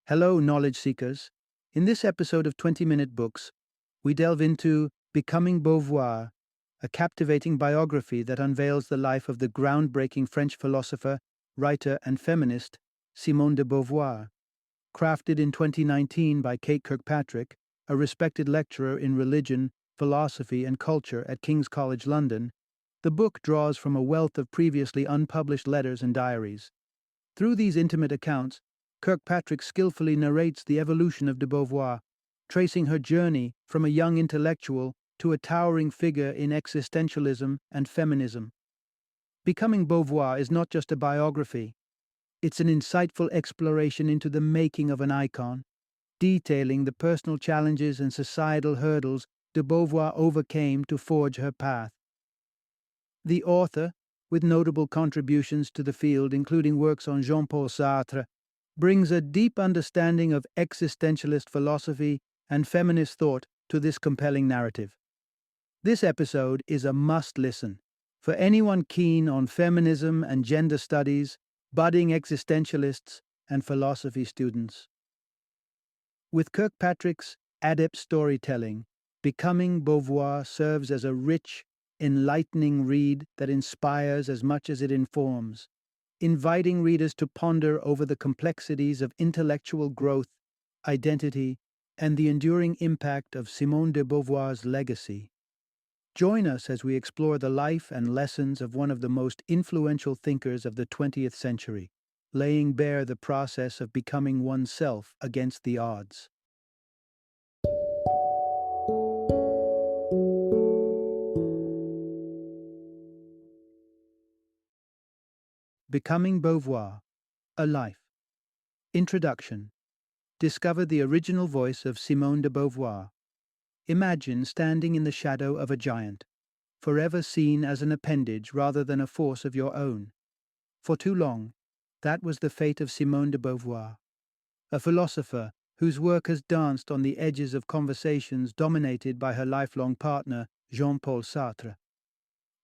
Hello, knowledge seekers. In this episode of 20-Minute Books, we delve into Becoming Beauvoir, a captivating biography that unveils the life of the groundbreaking French philosopher, writer, and feminist Simone de Beauvoir. Crafted in 2019 by Kate Kirkpatrick, a respected lecturer in religion, philosophy, and culture at King's College London, the book draws from a wealth of previously unpublished letters and diaries. Through these intimate accounts, Kirkpatrick skillfully narrates the evolution of de Beauvoir, tracing her journey from a young intellectual to a towering figure in existentialism and feminism. Becoming Beauvoir is not just a biography, it's an insightful exploration into the making of an icon, detailing the personal challenges and societal hurdles de Beauvoir overcame to forge her path. The author, with notable contributions to the field including works on Jean-Paul Sartre, brings a deep understanding of existentialist philosophy and feminist thought to this compelling narrative. This episode is a must-listen for anyone keen on feminism and gender studies, budding existentialists, and philosophy students. With Kirkpatrick's adept storytelling, Becoming Beauvoir serves as a rich, enlightening read that inspires as much as it informs, inviting readers to ponder over the complexities of intellectual growth, identity, and the enduring impact of Simone de Beauvoir's legacy. Join us as we explore the life and lessons of one of the most influential thinkers of the 20th century, laying bare the process of becoming oneself against the odds. Becoming Beauvoir, A Life. Introduction. Discover the original voice of Simone de Beauvoir. Imagine standing in the shadow of a giant, forever seen as an appendage rather than a force of your own. For too long, that was the fate of Simone de Beauvoir, a philosopher whose work has danced on the edges of conversations dominated by her lifelong partner, Jean-Paul Sartre.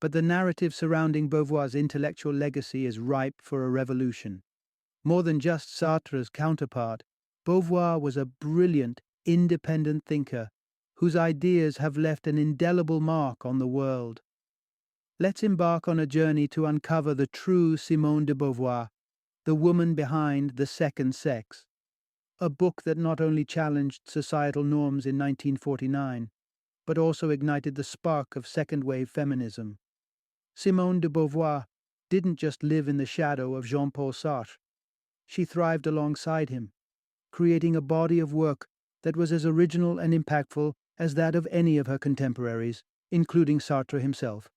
But the narrative surrounding Beauvoir's intellectual legacy is ripe for a revolution. More than just Sartre's counterpart, Beauvoir was a brilliant, independent thinker whose ideas have left an indelible mark on the world. Let's embark on a journey to uncover the true Simone de Beauvoir, the woman behind The Second Sex, a book that not only challenged societal norms in 1949, but also ignited the spark of second-wave feminism. Simone de Beauvoir didn't just live in the shadow of Jean-Paul Sartre. She thrived alongside him, creating a body of work that was as original and impactful as that of any of her contemporaries, including Sartre himself.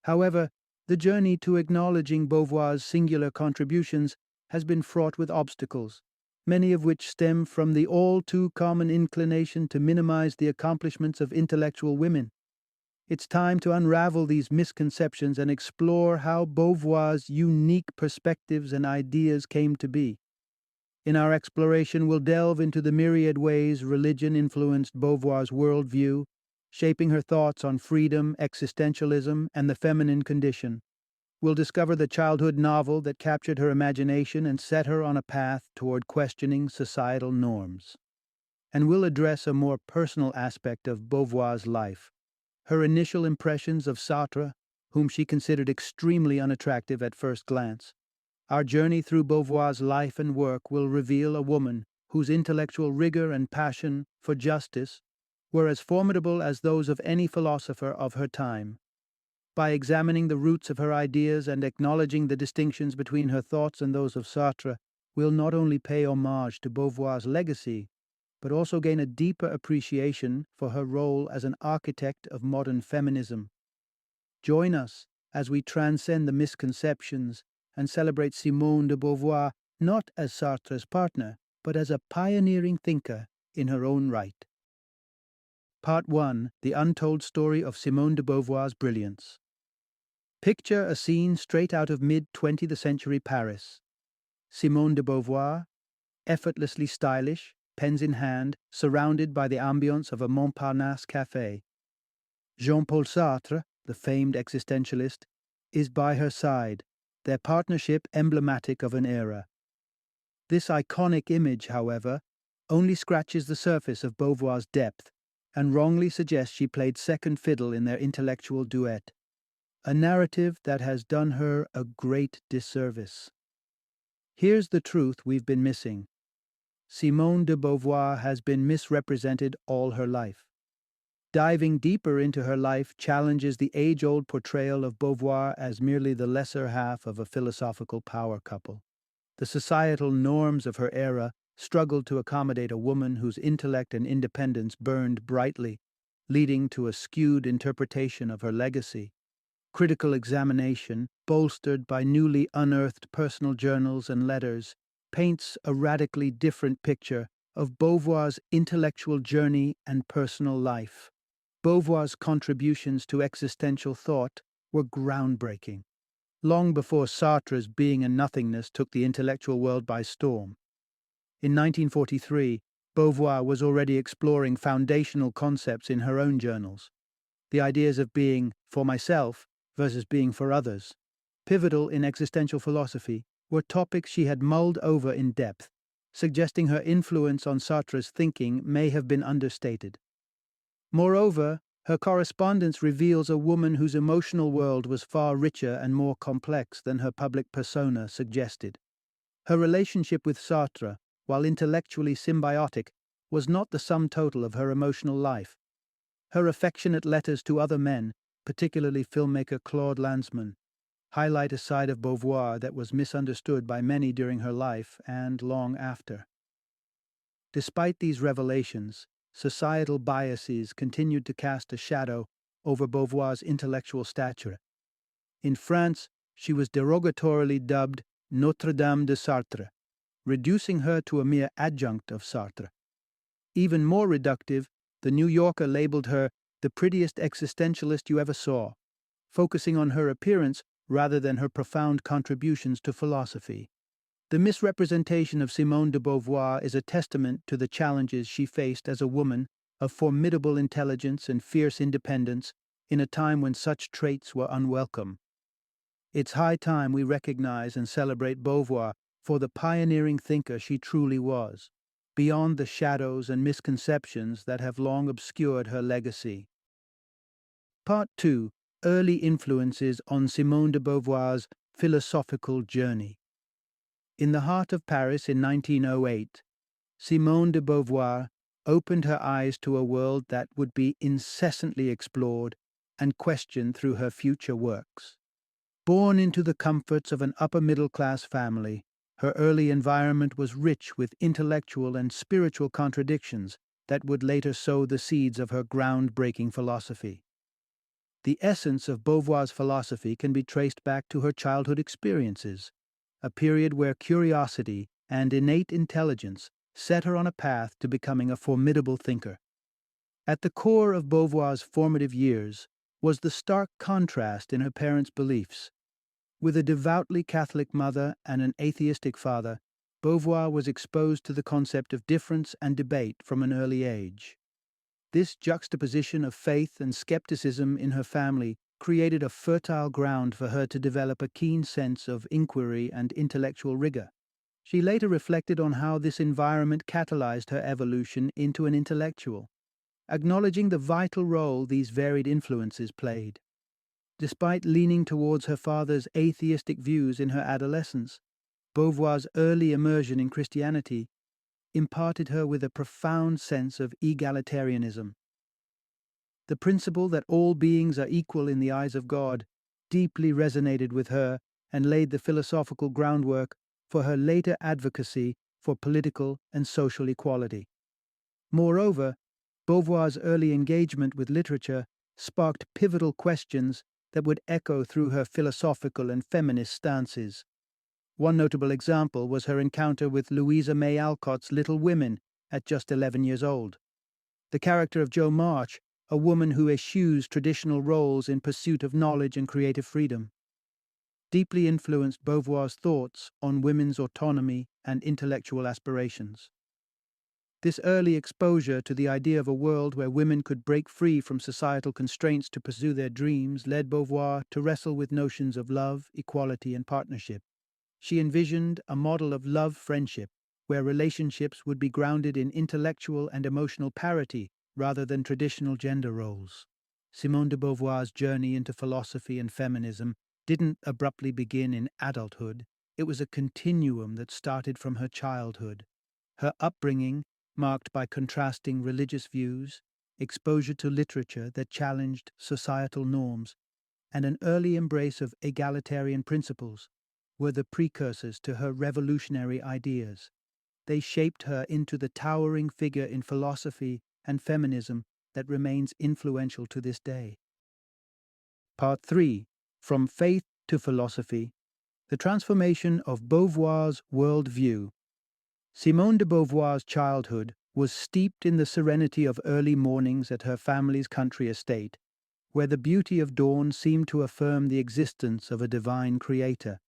However, the journey to acknowledging Beauvoir's singular contributions has been fraught with obstacles, many of which stem from the all-too-common inclination to minimize the accomplishments of intellectual women. It's time to unravel these misconceptions and explore how Beauvoir's unique perspectives and ideas came to be. In our exploration, we'll delve into the myriad ways religion influenced Beauvoir's worldview, shaping her thoughts on freedom, existentialism, and the feminine condition. We'll discover the childhood novel that captured her imagination and set her on a path toward questioning societal norms. And we'll address a more personal aspect of Beauvoir's life, her initial impressions of Sartre, whom she considered extremely unattractive at first glance. Our journey through Beauvoir's life and work will reveal a woman whose intellectual rigor and passion for justice were as formidable as those of any philosopher of her time. By examining the roots of her ideas and acknowledging the distinctions between her thoughts and those of Sartre, we'll not only pay homage to Beauvoir's legacy, but also gain a deeper appreciation for her role as an architect of modern feminism. Join us as we transcend the misconceptions and celebrate Simone de Beauvoir not as Sartre's partner, but as a pioneering thinker in her own right. Part 1. The Untold Story of Simone de Beauvoir's Brilliance. Picture a scene straight out of mid-20th century Paris. Simone de Beauvoir, effortlessly stylish, pens in hand, surrounded by the ambience of a Montparnasse café. Jean-Paul Sartre, the famed existentialist, is by her side, their partnership emblematic of an era. This iconic image, however, only scratches the surface of Beauvoir's depth and wrongly suggests she played second fiddle in their intellectual duet, a narrative that has done her a great disservice. Here's the truth we've been missing. Simone de Beauvoir has been misrepresented all her life. Diving deeper into her life challenges the age-old portrayal of Beauvoir as merely the lesser half of a philosophical power couple. The societal norms of her era struggled to accommodate a woman whose intellect and independence burned brightly, leading to a skewed interpretation of her legacy. Critical examination, bolstered by newly unearthed personal journals and letters, paints a radically different picture of Beauvoir's intellectual journey and personal life. Beauvoir's contributions to existential thought were groundbreaking, long before Sartre's Being and Nothingness took the intellectual world by storm. In 1943, Beauvoir was already exploring foundational concepts in her own journals. The ideas of being for myself versus being for others, pivotal in existential philosophy, were topics she had mulled over in depth, suggesting her influence on Sartre's thinking may have been understated. Moreover, her correspondence reveals a woman whose emotional world was far richer and more complex than her public persona suggested. Her relationship with Sartre, while intellectually symbiotic, was not the sum total of her emotional life. Her affectionate letters to other men, particularly filmmaker Claude Lanzmann, highlight a side of Beauvoir that was misunderstood by many during her life and long after. Despite these revelations, societal biases continued to cast a shadow over Beauvoir's intellectual stature. In France, she was derogatorily dubbed Notre Dame de Sartre, reducing her to a mere adjunct of Sartre. Even more reductive, the New Yorker labeled her the prettiest existentialist you ever saw, focusing on her appearance rather than her profound contributions to philosophy. The misrepresentation of Simone de Beauvoir is a testament to the challenges she faced as a woman of formidable intelligence and fierce independence in a time when such traits were unwelcome. It's high time we recognize and celebrate Beauvoir for the pioneering thinker she truly was, beyond the shadows and misconceptions that have long obscured her legacy. Part 2. Early influences on Simone de Beauvoir's philosophical journey. In the heart of Paris in 1908, Simone de Beauvoir opened her eyes to a world that would be incessantly explored and questioned through her future works. Born into the comforts of an upper-middle-class family, her early environment was rich with intellectual and spiritual contradictions that would later sow the seeds of her groundbreaking philosophy. The essence of Beauvoir's philosophy can be traced back to her childhood experiences, a period where curiosity and innate intelligence set her on a path to becoming a formidable thinker. At the core of Beauvoir's formative years was the stark contrast in her parents' beliefs. With a devoutly Catholic mother and an atheistic father, Beauvoir was exposed to the concept of difference and debate from an early age. This juxtaposition of faith and skepticism in her family created a fertile ground for her to develop a keen sense of inquiry and intellectual rigor. She later reflected on how this environment catalyzed her evolution into an intellectual, acknowledging the vital role these varied influences played. Despite leaning towards her father's atheistic views in her adolescence, Beauvoir's early immersion in Christianity imparted her with a profound sense of egalitarianism. The principle that all beings are equal in the eyes of God deeply resonated with her and laid the philosophical groundwork for her later advocacy for political and social equality. Moreover, Beauvoir's early engagement with literature sparked pivotal questions that would echo through her philosophical and feminist stances. One notable example was her encounter with Louisa May Alcott's Little Women at just 11 years old. The character of Jo March, a woman who eschews traditional roles in pursuit of knowledge and creative freedom, deeply influenced Beauvoir's thoughts on women's autonomy and intellectual aspirations. This early exposure to the idea of a world where women could break free from societal constraints to pursue their dreams led Beauvoir to wrestle with notions of love, equality, and partnership. She envisioned a model of love-friendship where relationships would be grounded in intellectual and emotional parity rather than traditional gender roles. Simone de Beauvoir's journey into philosophy and feminism didn't abruptly begin in adulthood. It was a continuum that started from her childhood. Her upbringing, marked by contrasting religious views, exposure to literature that challenged societal norms, and an early embrace of egalitarian principles, were the precursors to her revolutionary ideas. They shaped her into the towering figure in philosophy and feminism that remains influential to this day. Part 3. From Faith to Philosophy. The transformation of Beauvoir's worldview. Simone de Beauvoir's childhood was steeped in the serenity of early mornings at her family's country estate, where the beauty of dawn seemed to affirm the existence of a divine creator.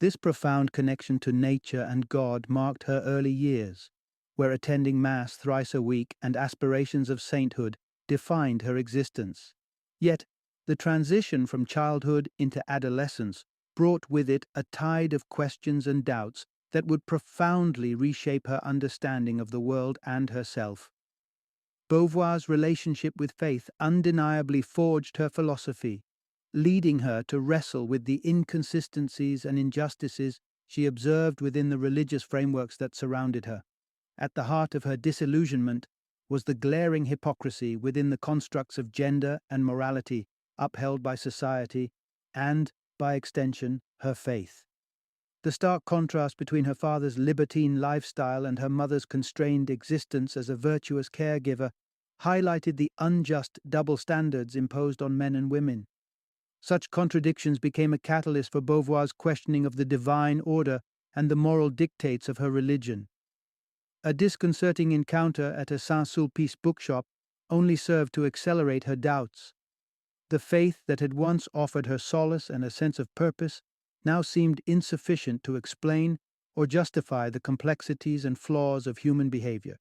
This profound connection to nature and God marked her early years, where attending Mass thrice a week and aspirations of sainthood defined her existence. Yet, the transition from childhood into adolescence brought with it a tide of questions and doubts that would profoundly reshape her understanding of the world and herself. Beauvoir's relationship with faith undeniably forged her philosophy, leading her to wrestle with the inconsistencies and injustices she observed within the religious frameworks that surrounded her. At the heart of her disillusionment was the glaring hypocrisy within the constructs of gender and morality upheld by society and, by extension, her faith. The stark contrast between her father's libertine lifestyle and her mother's constrained existence as a virtuous caregiver highlighted the unjust double standards imposed on men and women. Such contradictions became a catalyst for Beauvoir's questioning of the divine order and the moral dictates of her religion. A disconcerting encounter at a Saint-Sulpice bookshop only served to accelerate her doubts. The faith that had once offered her solace and a sense of purpose now seemed insufficient to explain or justify the complexities and flaws of human behavior.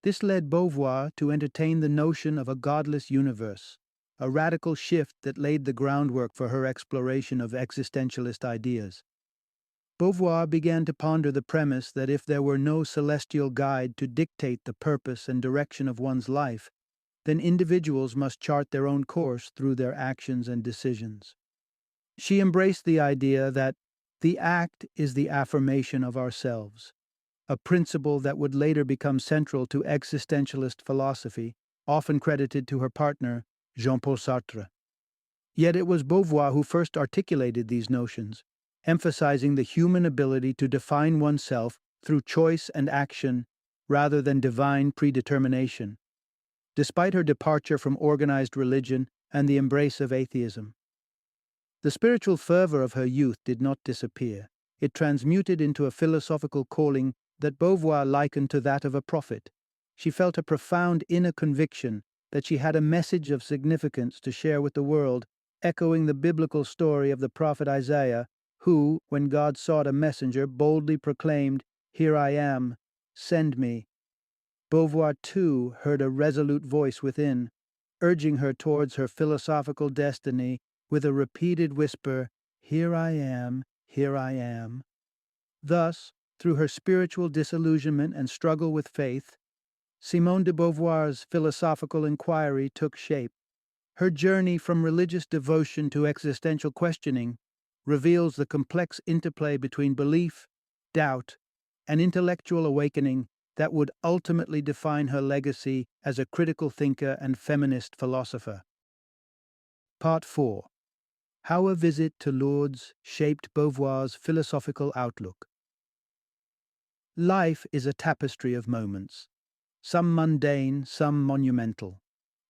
This led Beauvoir to entertain the notion of a godless universe, a radical shift that laid the groundwork for her exploration of existentialist ideas. Beauvoir began to ponder the premise that if there were no celestial guide to dictate the purpose and direction of one's life, then individuals must chart their own course through their actions and decisions. She embraced the idea that the act is the affirmation of ourselves, a principle that would later become central to existentialist philosophy, often credited to her partner, Jean-Paul Sartre. Yet it was Beauvoir who first articulated these notions, emphasizing the human ability to define oneself through choice and action rather than divine predetermination. Despite her departure from organized religion and the embrace of atheism, the spiritual fervor of her youth did not disappear. It transmuted into a philosophical calling that Beauvoir likened to that of a prophet. She felt a profound inner conviction that she had a message of significance to share with the world, echoing the biblical story of the prophet Isaiah, who, when God sought a messenger, boldly proclaimed, "Here I am, send me." Beauvoir, too, heard a resolute voice within, urging her towards her philosophical destiny with a repeated whisper, "Here I am, here I am." Thus, through her spiritual disillusionment and struggle with faith, Simone de Beauvoir's philosophical inquiry took shape. Her journey from religious devotion to existential questioning reveals the complex interplay between belief, doubt, and intellectual awakening that would ultimately define her legacy as a critical thinker and feminist philosopher. Part 4. How a Visit to Lourdes Shaped Beauvoir's Philosophical Outlook. Life is a tapestry of moments, some mundane, some monumental.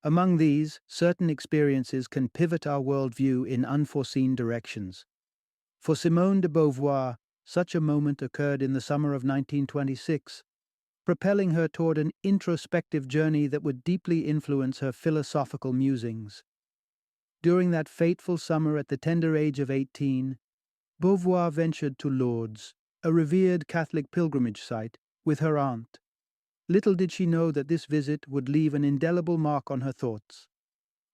Among these, certain experiences can pivot our worldview in unforeseen directions. For Simone de Beauvoir, such a moment occurred in the summer of 1926, propelling her toward an introspective journey that would deeply influence her philosophical musings. During that fateful summer at the tender age of 18, Beauvoir ventured to Lourdes, a revered Catholic pilgrimage site, with her aunt. Little did she know that this visit would leave an indelible mark on her thoughts.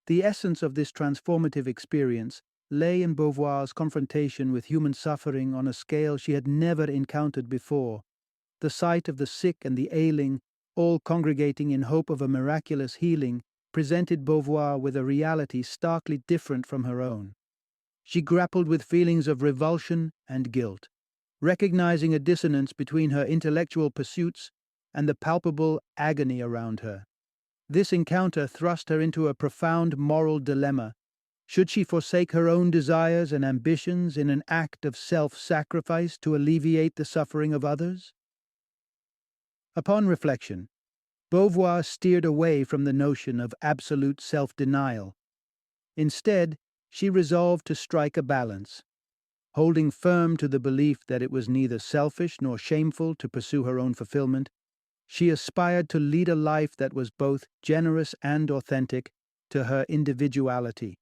The essence of this transformative experience lay in Beauvoir's confrontation with human suffering on a scale she had never encountered before. The sight of the sick and the ailing, all congregating in hope of a miraculous healing, presented Beauvoir with a reality starkly different from her own. She grappled with feelings of revulsion and guilt, recognizing a dissonance between her intellectual pursuits and the palpable agony around her. This encounter thrust her into a profound moral dilemma. Should she forsake her own desires and ambitions in an act of self-sacrifice to alleviate the suffering of others? Upon reflection, Beauvoir steered away from the notion of absolute self-denial. Instead, she resolved to strike a balance, holding firm to the belief that it was neither selfish nor shameful to pursue her own fulfillment. She aspired to lead a life that was both generous and authentic to her individuality.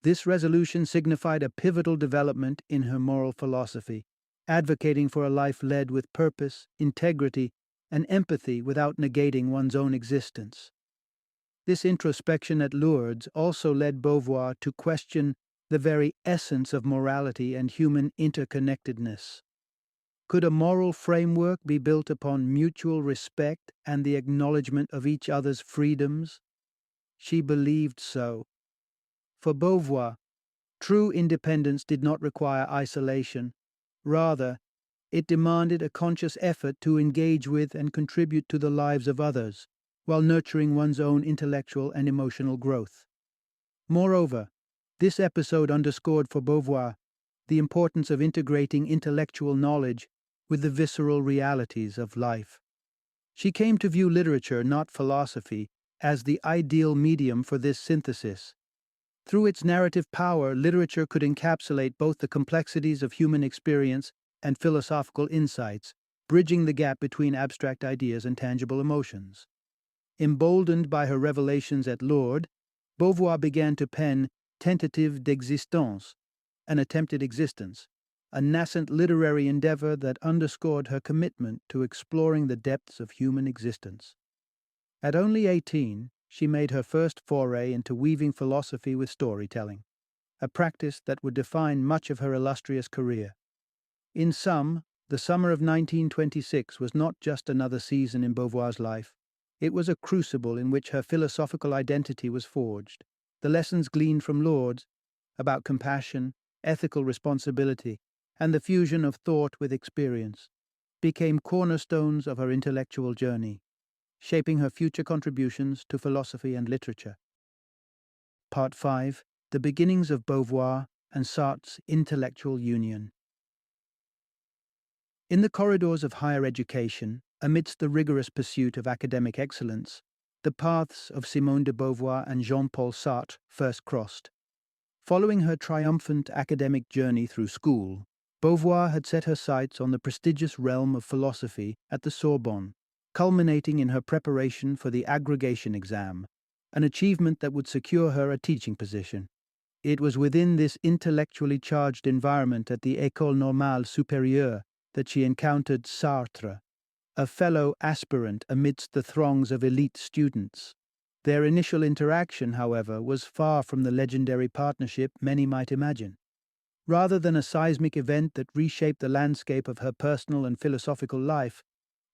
This resolution signified a pivotal development in her moral philosophy, advocating for a life led with purpose, integrity, and empathy without negating one's own existence. This introspection at Lourdes also led Beauvoir to question the very essence of morality and human interconnectedness. Could a moral framework be built upon mutual respect and the acknowledgement of each other's freedoms? She believed so. For Beauvoir, true independence did not require isolation. Rather, it demanded a conscious effort to engage with and contribute to the lives of others, while nurturing one's own intellectual and emotional growth. Moreover, this episode underscored for Beauvoir the importance of integrating intellectual knowledge with the visceral realities of life. She came to view literature, not philosophy, as the ideal medium for this synthesis. Through its narrative power, literature could encapsulate both the complexities of human experience and philosophical insights, bridging the gap between abstract ideas and tangible emotions. Emboldened by her revelations at Lourdes, Beauvoir began to pen Tentative d'existence, an attempted existence, a nascent literary endeavor that underscored her commitment to exploring the depths of human existence. At only 18, she made her first foray into weaving philosophy with storytelling, a practice that would define much of her illustrious career. In sum, the summer of 1926 was not just another season in Beauvoir's life. It was a crucible in which her philosophical identity was forged. The lessons gleaned from Lourdes about compassion, ethical responsibility, and the fusion of thought with experience became cornerstones of her intellectual journey, shaping her future contributions to philosophy and literature. Part 5. The beginnings of Beauvoir and Sartre's intellectual union. In the corridors of higher education, amidst the rigorous pursuit of academic excellence, the paths of Simone de Beauvoir and Jean-Paul Sartre first crossed. Following her triumphant academic journey through school, Beauvoir had set her sights on the prestigious realm of philosophy at the Sorbonne, culminating in her preparation for the agrégation exam, an achievement that would secure her a teaching position. It was within this intellectually charged environment at the École Normale Supérieure that she encountered Sartre, a fellow aspirant amidst the throngs of elite students. Their initial interaction, however, was far from the legendary partnership many might imagine. Rather than a seismic event that reshaped the landscape of her personal and philosophical life,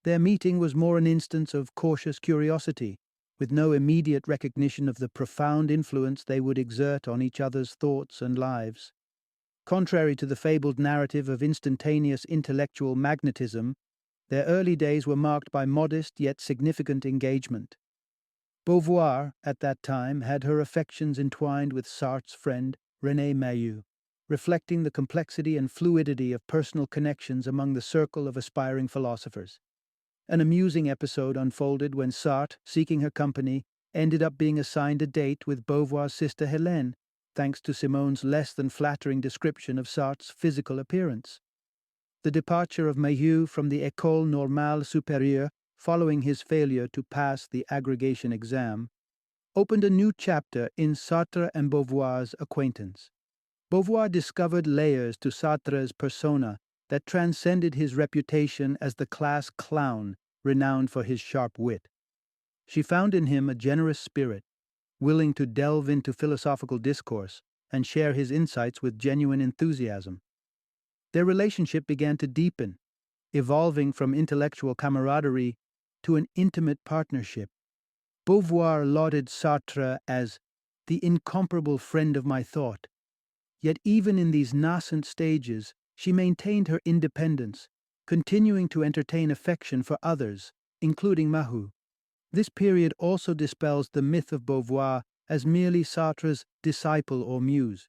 their meeting was more an instance of cautious curiosity, with no immediate recognition of the profound influence they would exert on each other's thoughts and lives. Contrary to the fabled narrative of instantaneous intellectual magnetism, their early days were marked by modest yet significant engagement. Beauvoir, at that time, had her affections entwined with Sartre's friend, René Mayeux, reflecting the complexity and fluidity of personal connections among the circle of aspiring philosophers. An amusing episode unfolded when Sartre, seeking her company, ended up being assigned a date with Beauvoir's sister Hélène, thanks to Simone's less than flattering description of Sartre's physical appearance. The departure of Mayeux from the École Normale Supérieure, following his failure to pass the agrégation exam, opened a new chapter in Sartre and Beauvoir's acquaintance. Beauvoir discovered layers to Sartre's persona that transcended his reputation as the class clown renowned for his sharp wit. She found in him a generous spirit, willing to delve into philosophical discourse and share his insights with genuine enthusiasm. Their relationship began to deepen, evolving from intellectual camaraderie to an intimate partnership. Beauvoir lauded Sartre as the incomparable friend of my thought, yet even in these nascent stages, she maintained her independence, continuing to entertain affection for others, including Mahou. This period also dispels the myth of Beauvoir as merely Sartre's disciple or muse.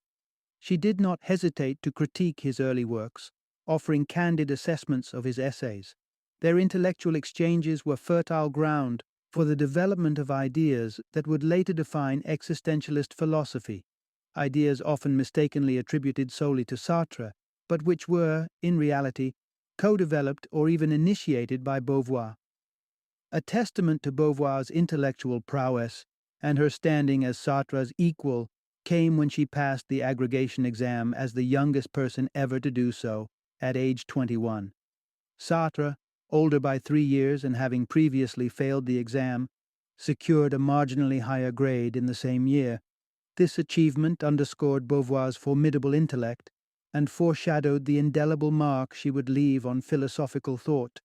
She did not hesitate to critique his early works, offering candid assessments of his essays. Their intellectual exchanges were fertile ground for the development of ideas that would later define existentialist philosophy, ideas often mistakenly attributed solely to Sartre, but which were, in reality, co-developed or even initiated by Beauvoir. A testament to Beauvoir's intellectual prowess and her standing as Sartre's equal came when she passed the agrégation exam as the youngest person ever to do so, at age 21. Sartre, older by 3 years and having previously failed the exam, secured a marginally higher grade in the same year. This achievement underscored Beauvoir's formidable intellect and foreshadowed the indelible mark she would leave on philosophical thought.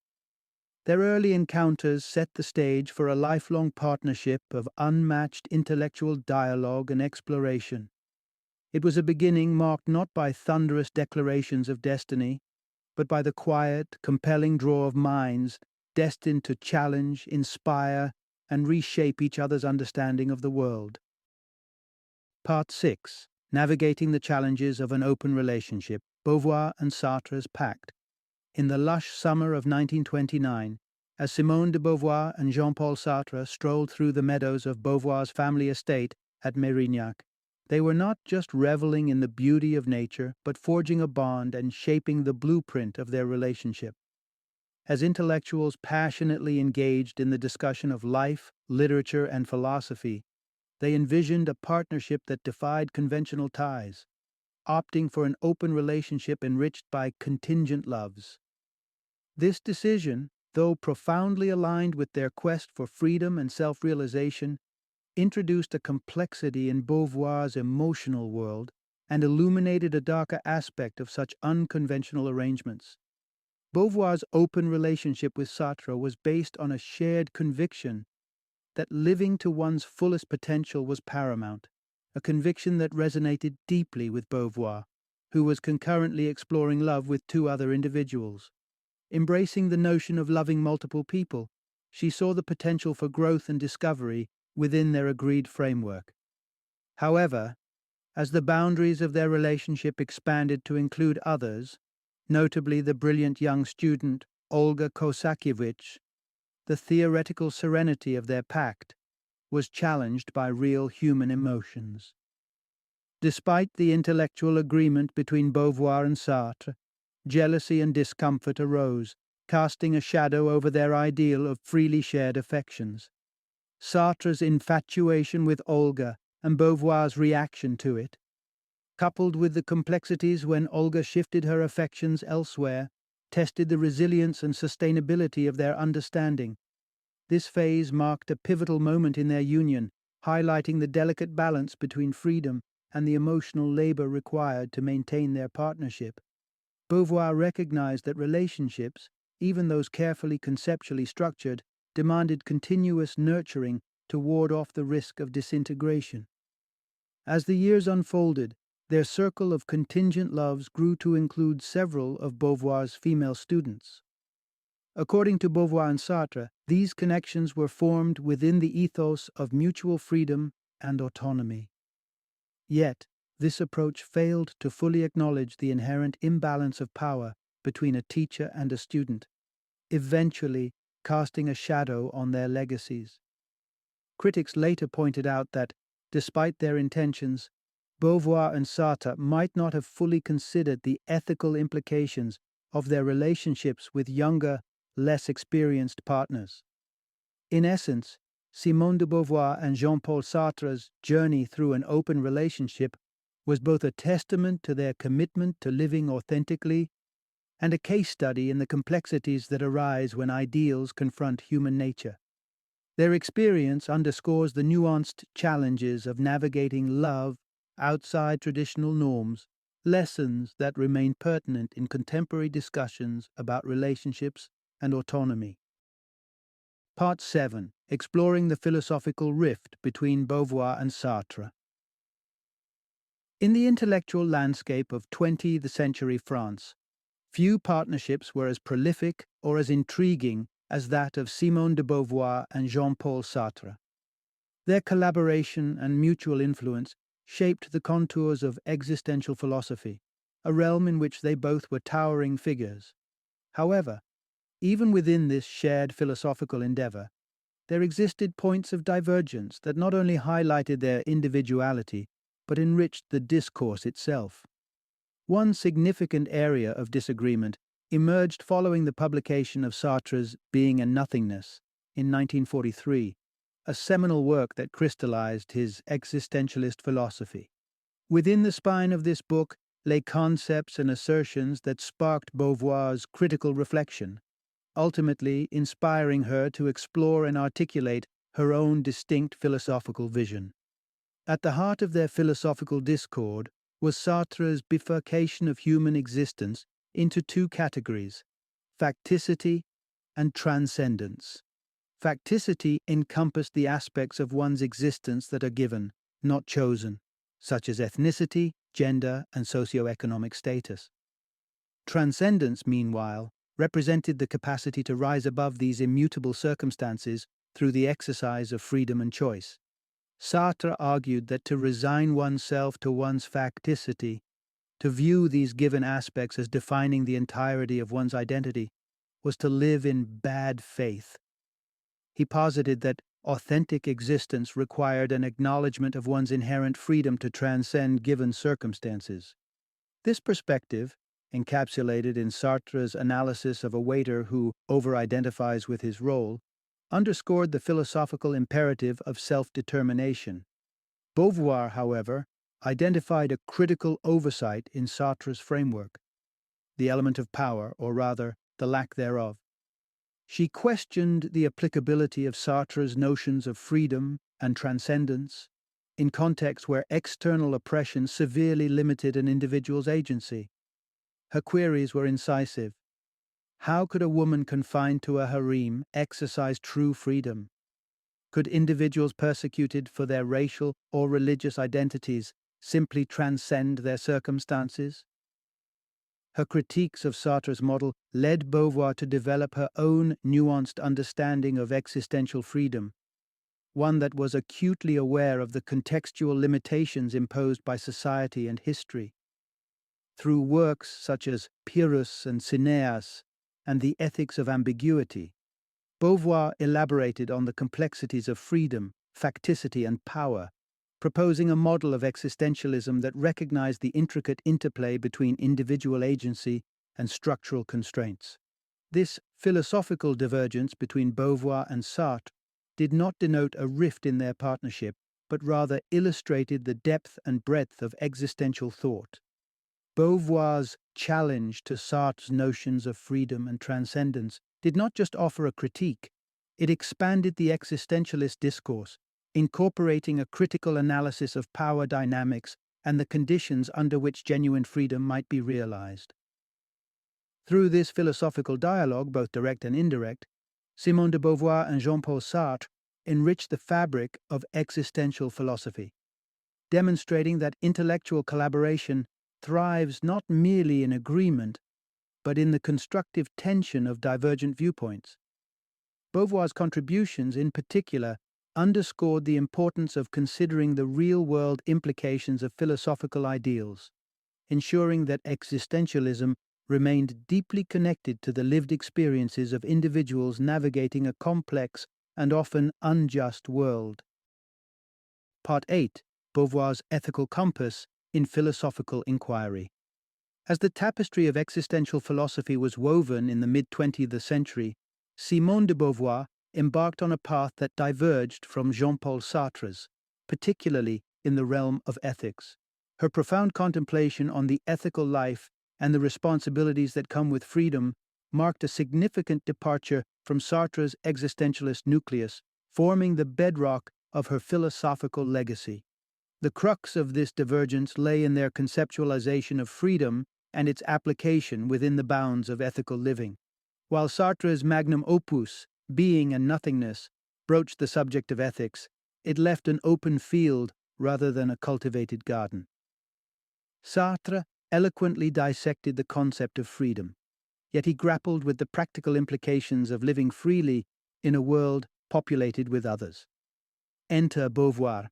Their early encounters set the stage for a lifelong partnership of unmatched intellectual dialogue and exploration. It was a beginning marked not by thunderous declarations of destiny, but by the quiet, compelling draw of minds destined to challenge, inspire, and reshape each other's understanding of the world. Part 6. Navigating the Challenges of an Open Relationship, Beauvoir and Sartre's Pact. In the lush summer of 1929, as Simone de Beauvoir and Jean-Paul Sartre strolled through the meadows of Beauvoir's family estate at Mérignac, they were not just reveling in the beauty of nature, but forging a bond and shaping the blueprint of their relationship. As intellectuals passionately engaged in the discussion of life, literature, and philosophy, they envisioned a partnership that defied conventional ties, opting for an open relationship enriched by contingent loves. This decision, though profoundly aligned with their quest for freedom and self-realization, introduced a complexity in Beauvoir's emotional world and illuminated a darker aspect of such unconventional arrangements. Beauvoir's open relationship with Sartre was based on a shared conviction that living to one's fullest potential was paramount, a conviction that resonated deeply with Beauvoir, who was concurrently exploring love with 2 other individuals. Embracing the notion of loving multiple people, she saw the potential for growth and discovery within their agreed framework. However, as the boundaries of their relationship expanded to include others, notably the brilliant young student Olga Kosakiewicz, the theoretical serenity of their pact was challenged by real human emotions. Despite the intellectual agreement between Beauvoir and Sartre, jealousy and discomfort arose, casting a shadow over their ideal of freely shared affections. Sartre's infatuation with Olga and Beauvoir's reaction to it, coupled with the complexities when Olga shifted her affections elsewhere, tested the resilience and sustainability of their understanding. This phase marked a pivotal moment in their union, highlighting the delicate balance between freedom and the emotional labor required to maintain their partnership. Beauvoir recognized that relationships, even those carefully conceptually structured, demanded continuous nurturing to ward off the risk of disintegration. As the years unfolded, their circle of contingent loves grew to include several of Beauvoir's female students. According to Beauvoir and Sartre, these connections were formed within the ethos of mutual freedom and autonomy. Yet, this approach failed to fully acknowledge the inherent imbalance of power between a teacher and a student, eventually casting a shadow on their legacies. Critics later pointed out that, despite their intentions, Beauvoir and Sartre might not have fully considered the ethical implications of their relationships with younger, less experienced partners. In essence, Simone de Beauvoir and Jean-Paul Sartre's journey through an open relationship was both a testament to their commitment to living authentically and a case study in the complexities that arise when ideals confront human nature. Their experience underscores the nuanced challenges of navigating love outside traditional norms, lessons that remain pertinent in contemporary discussions about relationships and autonomy. Part 7. Exploring the philosophical rift between Beauvoir and Sartre. In the intellectual landscape of 20th century France, few partnerships were as prolific or as intriguing as that of Simone de Beauvoir and Jean-Paul Sartre. Their collaboration and mutual influence shaped the contours of existential philosophy, a realm in which they both were towering figures. However, even within this shared philosophical endeavor, there existed points of divergence that not only highlighted their individuality, but enriched the discourse itself. One significant area of disagreement emerged following the publication of Sartre's Being and Nothingness in 1943, a seminal work that crystallized his existentialist philosophy. Within the spine of this book lay concepts and assertions that sparked Beauvoir's critical reflection, ultimately inspiring her to explore and articulate her own distinct philosophical vision. At the heart of their philosophical discord was Sartre's bifurcation of human existence into two categories: facticity and transcendence. Facticity encompassed the aspects of one's existence that are given, not chosen, such as ethnicity, gender, and socioeconomic status. Transcendence, meanwhile, represented the capacity to rise above these immutable circumstances through the exercise of freedom and choice. Sartre argued that to resign oneself to one's facticity, to view these given aspects as defining the entirety of one's identity, was to live in bad faith. He posited that authentic existence required an acknowledgement of one's inherent freedom to transcend given circumstances. This perspective, encapsulated in Sartre's analysis of a waiter who over-identifies with his role, underscored the philosophical imperative of self-determination. Beauvoir, however, identified a critical oversight in Sartre's framework: the element of power, or rather, the lack thereof. She questioned the applicability of Sartre's notions of freedom and transcendence in contexts where external oppression severely limited an individual's agency. Her queries were incisive. How could a woman confined to a harem exercise true freedom? Could individuals persecuted for their racial or religious identities simply transcend their circumstances? Her critiques of Sartre's model led Beauvoir to develop her own nuanced understanding of existential freedom, one that was acutely aware of the contextual limitations imposed by society and history. Through works such as Pyrrhus and Cineas and the Ethics of Ambiguity, Beauvoir elaborated on the complexities of freedom, facticity, and power, proposing a model of existentialism that recognized the intricate interplay between individual agency and structural constraints. This philosophical divergence between Beauvoir and Sartre did not denote a rift in their partnership, but rather illustrated the depth and breadth of existential thought. Beauvoir's challenge to Sartre's notions of freedom and transcendence did not just offer a critique, it expanded the existentialist discourse, incorporating a critical analysis of power dynamics and the conditions under which genuine freedom might be realized. Through this philosophical dialogue, both direct and indirect, Simone de Beauvoir and Jean-Paul Sartre enriched the fabric of existential philosophy, demonstrating that intellectual collaboration thrives not merely in agreement, but in the constructive tension of divergent viewpoints. Beauvoir's contributions, in particular, underscored the importance of considering the real-world implications of philosophical ideals, ensuring that existentialism remained deeply connected to the lived experiences of individuals navigating a complex and often unjust world. Part 8. Beauvoir's Ethical Compass in Philosophical Inquiry. As the tapestry of existential philosophy was woven in the mid-20th century, Simone de Beauvoir embarked on a path that diverged from Jean-Paul Sartre's, particularly in the realm of ethics. Her profound contemplation on the ethical life and the responsibilities that come with freedom marked a significant departure from Sartre's existentialist nucleus, forming the bedrock of her philosophical legacy. The crux of this divergence lay in their conceptualization of freedom and its application within the bounds of ethical living. While Sartre's magnum opus, Being and Nothingness, broached the subject of ethics, it left an open field rather than a cultivated garden. Sartre eloquently dissected the concept of freedom, yet he grappled with the practical implications of living freely in a world populated with others. Enter Beauvoir,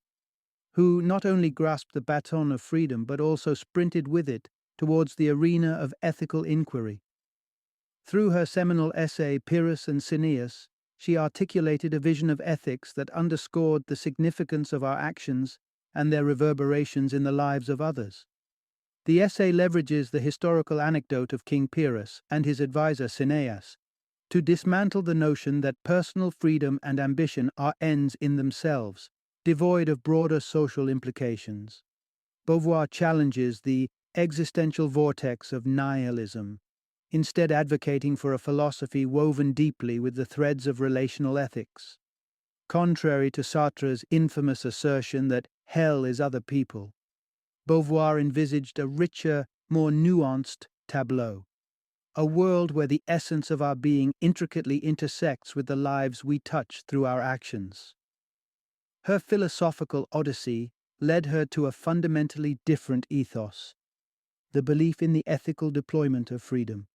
who not only grasped the baton of freedom but also sprinted with it towards the arena of ethical inquiry. Through her seminal essay Pyrrhus and Cineas, she articulated a vision of ethics that underscored the significance of our actions and their reverberations in the lives of others. The essay leverages the historical anecdote of King Pyrrhus and his advisor Cineas to dismantle the notion that personal freedom and ambition are ends in themselves, devoid of broader social implications. Beauvoir challenges the existential vortex of nihilism, instead advocating for a philosophy woven deeply with the threads of relational ethics. Contrary to Sartre's infamous assertion that hell is other people, Beauvoir envisaged a richer, more nuanced tableau, a world where the essence of our being intricately intersects with the lives we touch through our actions. Her philosophical odyssey led her to a fundamentally different ethos, the belief in the ethical deployment of freedom.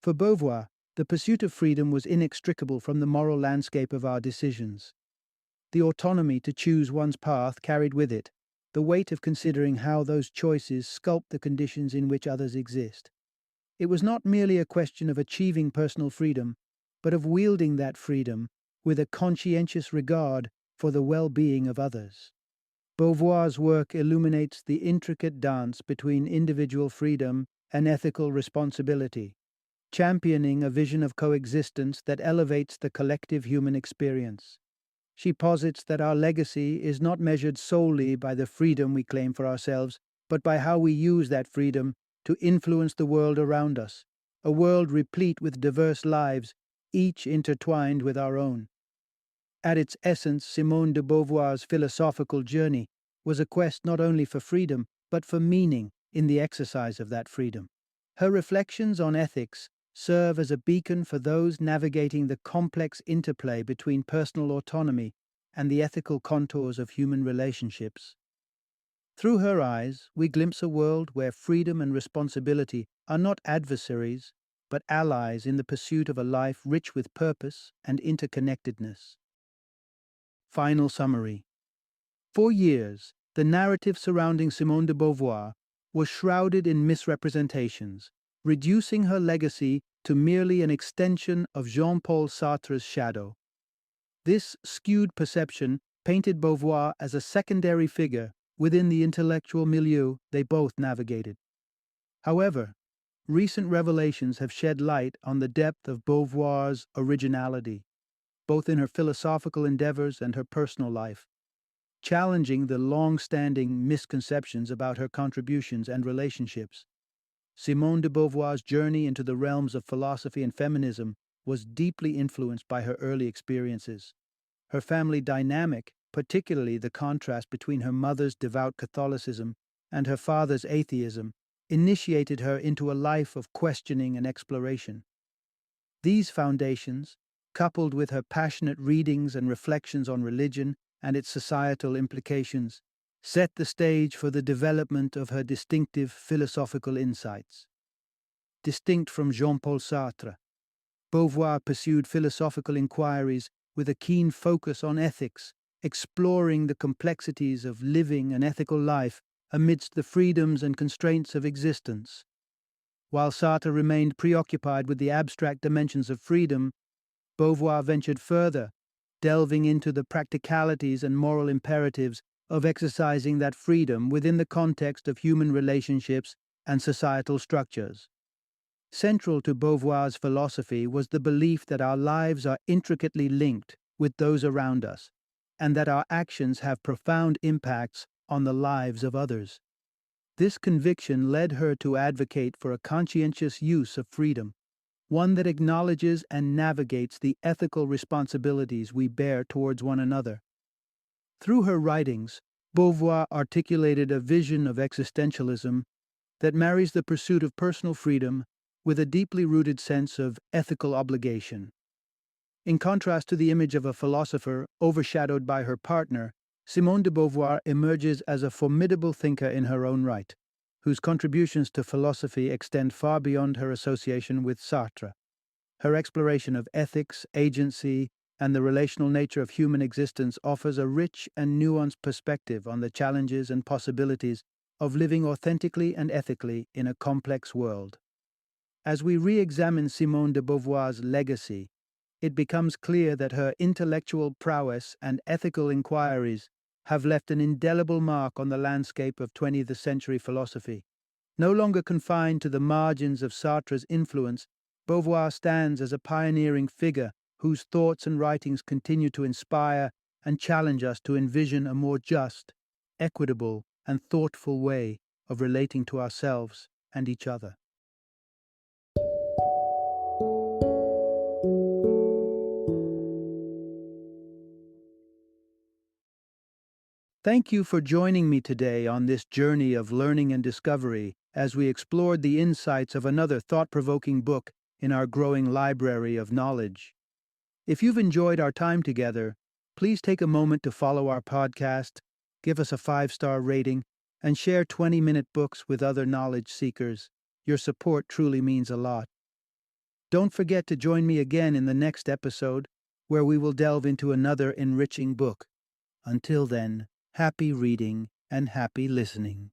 For Beauvoir, the pursuit of freedom was inextricable from the moral landscape of our decisions. The autonomy to choose one's path carried with it the weight of considering how those choices sculpt the conditions in which others exist. It was not merely a question of achieving personal freedom, but of wielding that freedom with a conscientious regard for the well-being of others. Beauvoir's work illuminates the intricate dance between individual freedom and ethical responsibility, championing a vision of coexistence that elevates the collective human experience. She posits that our legacy is not measured solely by the freedom we claim for ourselves, but by how we use that freedom to influence the world around us, a world replete with diverse lives, each intertwined with our own. At its essence, Simone de Beauvoir's philosophical journey was a quest not only for freedom, but for meaning in the exercise of that freedom. Her reflections on ethics serve as a beacon for those navigating the complex interplay between personal autonomy and the ethical contours of human relationships. Through her eyes, we glimpse a world where freedom and responsibility are not adversaries, but allies in the pursuit of a life rich with purpose and interconnectedness. Final summary. For years, the narrative surrounding Simone de Beauvoir was shrouded in misrepresentations, reducing her legacy to merely an extension of Jean-Paul Sartre's shadow. This skewed perception painted Beauvoir as a secondary figure within the intellectual milieu they both navigated. However, recent revelations have shed light on the depth of Beauvoir's originality, both in her philosophical endeavors and her personal life, challenging the long-standing misconceptions about her contributions and relationships. Simone de Beauvoir's journey into the realms of philosophy and feminism was deeply influenced by her early experiences. Her family dynamic, particularly the contrast between her mother's devout Catholicism and her father's atheism, initiated her into a life of questioning and exploration. These foundations, coupled with her passionate readings and reflections on religion and its societal implications, set the stage for the development of her distinctive philosophical insights. Distinct from Jean-Paul Sartre, Beauvoir pursued philosophical inquiries with a keen focus on ethics, exploring the complexities of living an ethical life amidst the freedoms and constraints of existence. While Sartre remained preoccupied with the abstract dimensions of freedom, Beauvoir ventured further, delving into the practicalities and moral imperatives of exercising that freedom within the context of human relationships and societal structures. Central to Beauvoir's philosophy was the belief that our lives are intricately linked with those around us, and that our actions have profound impacts on the lives of others. This conviction led her to advocate for a conscientious use of freedom, one that acknowledges and navigates the ethical responsibilities we bear towards one another. Through her writings, Beauvoir articulated a vision of existentialism that marries the pursuit of personal freedom with a deeply rooted sense of ethical obligation. In contrast to the image of a philosopher overshadowed by her partner, Simone de Beauvoir emerges as a formidable thinker in her own right, whose contributions to philosophy extend far beyond her association with Sartre. Her exploration of ethics, agency, and the relational nature of human existence offers a rich and nuanced perspective on the challenges and possibilities of living authentically and ethically in a complex world. As we re-examine Simone de Beauvoir's legacy, it becomes clear that her intellectual prowess and ethical inquiries have left an indelible mark on the landscape of 20th century philosophy. No longer confined to the margins of Sartre's influence, Beauvoir stands as a pioneering figure whose thoughts and writings continue to inspire and challenge us to envision a more just, equitable, and thoughtful way of relating to ourselves and each other. Thank you for joining me today on this journey of learning and discovery as we explored the insights of another thought-provoking book in our growing library of knowledge. If you've enjoyed our time together, please take a moment to follow our podcast, give us a 5-star rating, and share 20-minute books with other knowledge seekers. Your support truly means a lot. Don't forget to join me again in the next episode, where we will delve into another enriching book. Until then, happy reading and happy listening.